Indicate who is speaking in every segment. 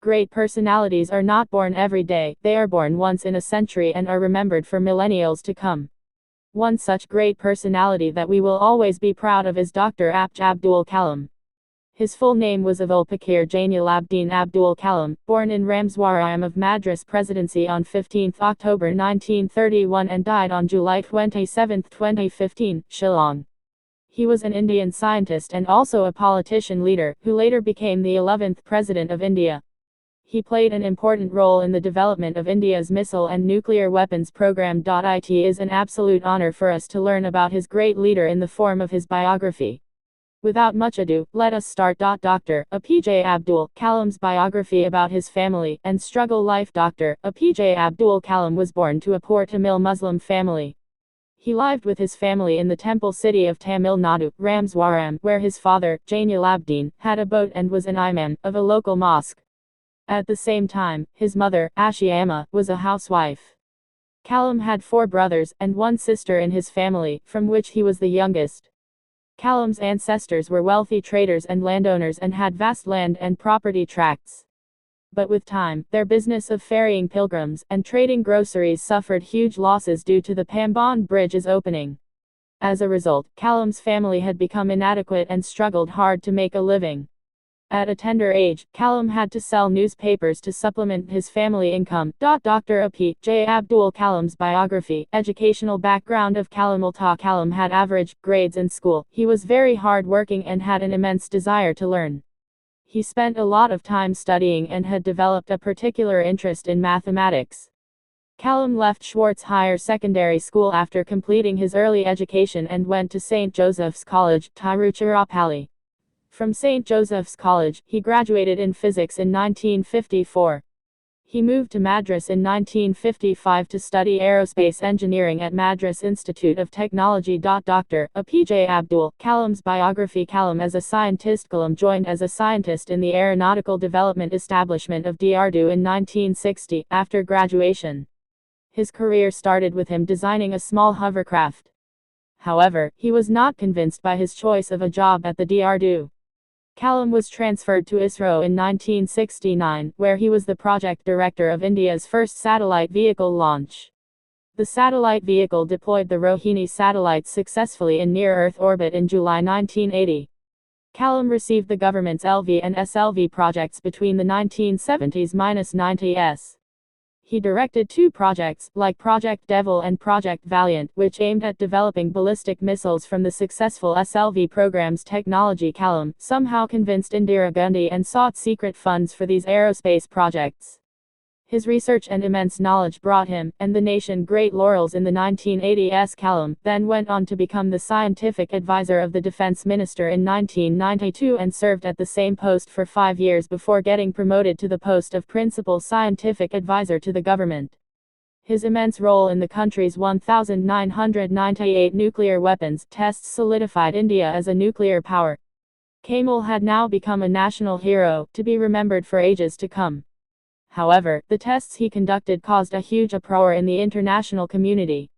Speaker 1: Great personalities are not born every day, they are born once in a century and are remembered for millennials to come. One such great personality that we will always be proud of is Dr. A.P.J. Abdul Kalam. His full name was Abdul Kalam Abdul Kalam, born in Ramswaram of Madras Presidency on 15 October 1931 and died on July 27, 2015, Shillong. He was an Indian scientist and also a politician leader, who later became the 11th President of India. He played an important role in the development of India's missile and nuclear weapons program. It is an absolute honor for us to learn about his great leader in the form of his biography. Without much ado, let us start. Dr. A.P.J. Abdul Kalam's biography about his family and struggle life. Dr. A.P.J. Abdul Kalam was born to a poor Tamil Muslim family. He lived with his family in the temple city of Tamil Nadu, Ramswaram, where his father, Jainulabdin, had a boat and was an imam of a local mosque. At the same time, his mother, Ashiama, was a housewife. Kalam had 4 brothers and 1 sister in his family, from which he was the youngest. Kalam's ancestors were wealthy traders and landowners and had vast land and property tracts. But with time, their business of ferrying pilgrims and trading groceries suffered huge losses due to the Pamban Bridge's opening. As a result, Kalam's family had become inadequate and struggled hard to make a living. At a tender age, Kalam had to sell newspapers to supplement his family income. Dr. A.P.J. Abdul Kalam's biography. Educational background of Kalam. Kalam had average grades in school. He was very hard-working and had an immense desire to learn. He spent a lot of time studying and had developed a particular interest in mathematics. Kalam left Schwartz Higher Secondary School after completing his early education and went to St. Joseph's College, Tiruchirappalli. From St. Joseph's College, he graduated in physics in 1954. He moved to Madras in 1955 to study aerospace engineering at Madras Institute of Technology. Dr. A.P.J. Abdul Kalam's biography. Kalam as a scientist. Kalam joined as a scientist in the Aeronautical Development Establishment of DRDO in 1960, after graduation. His career started with him designing a small hovercraft. However, he was not convinced by his choice of a job at the DRDO. Kalam was transferred to ISRO in 1969, where he was the project director of India's first satellite vehicle launch. The satellite vehicle deployed the Rohini satellites successfully in near-Earth orbit in July 1980. Kalam received the government's LV and SLV projects between the 1970s–90s. He directed 2 projects, like Project Devil and Project Valiant, which aimed at developing ballistic missiles from the successful SLV program's technology. Kalam somehow convinced Indira Gandhi and sought secret funds for these aerospace projects. His research and immense knowledge brought him, and the nation, great laurels in the 1980s. Kalam then went on to become the scientific advisor of the defense minister in 1992 and served at the same post for 5 years before getting promoted to the post of principal scientific advisor to the government. His immense role in the country's 1998 nuclear weapons tests solidified India as a nuclear power. Kamal had now become a national hero, to be remembered for ages to come. However, the tests he conducted caused a huge uproar in the international community.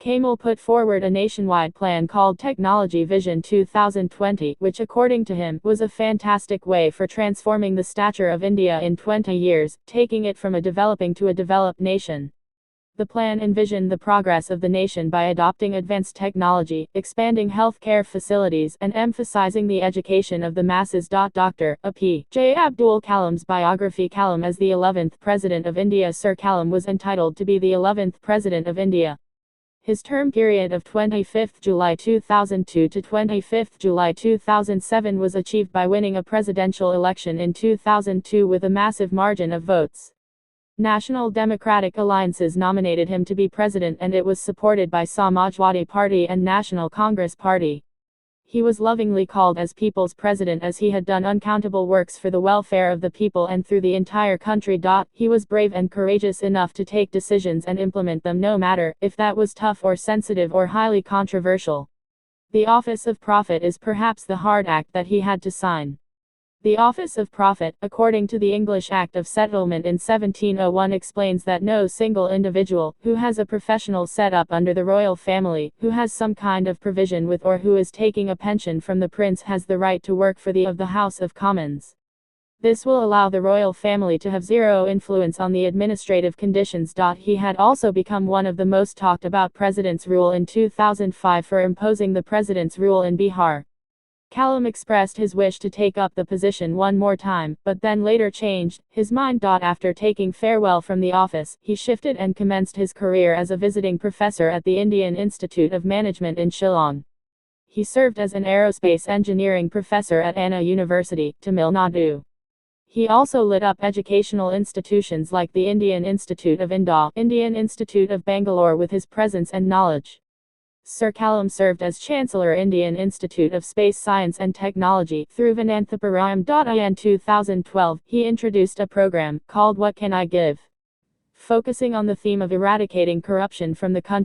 Speaker 1: Kamal put forward a nationwide plan called Technology Vision 2020, which according to him, was a fantastic way for transforming the stature of India in 20 years, taking it from a developing to a developed nation. The plan envisioned the progress of the nation by adopting advanced technology, expanding healthcare facilities, and emphasizing the education of the masses. Dr. A.P.J. Abdul Kalam's biography. Kalam as the 11th President of India. Sir Kalam was entitled to be the 11th President of India. His term period of 25 July 2002 to 25 July 2007 was achieved by winning a presidential election in 2002 with a massive margin of votes. National Democratic Alliances nominated him to be president and it was supported by Samajwadi Party and National Congress Party. He was lovingly called as People's President as he had done uncountable works for the welfare of the people and through the entire country. He was brave and courageous enough to take decisions and implement them no matter if that was tough or sensitive or highly controversial. The office of prophet is perhaps the hard act that he had to sign. The office of prophet, according to the English Act of Settlement in 1701, explains that no single individual, who has a professional set up under the royal family, who has some kind of provision with or who is taking a pension from the prince has the right to work for the House of Commons. This will allow the royal family to have zero influence on the administrative conditions. He had also become one of the most talked about president's rule in 2005 for imposing the president's rule in Bihar. Kalam expressed his wish to take up the position one more time, but then later changed his mind. After taking farewell from the office, he shifted and commenced his career as a visiting professor at the Indian Institute of Management in Shillong. He served as an aerospace engineering professor at Anna University, Tamil Nadu. He also lit up educational institutions like the Indian Institute of Indore, Indian Institute of Bangalore with his presence and knowledge. Sir Kalam served as Chancellor Indian Institute of Space Science and Technology. Through Vananthapuram. In 2012, he introduced a program called What Can I Give?, focusing on the theme of eradicating corruption from the country.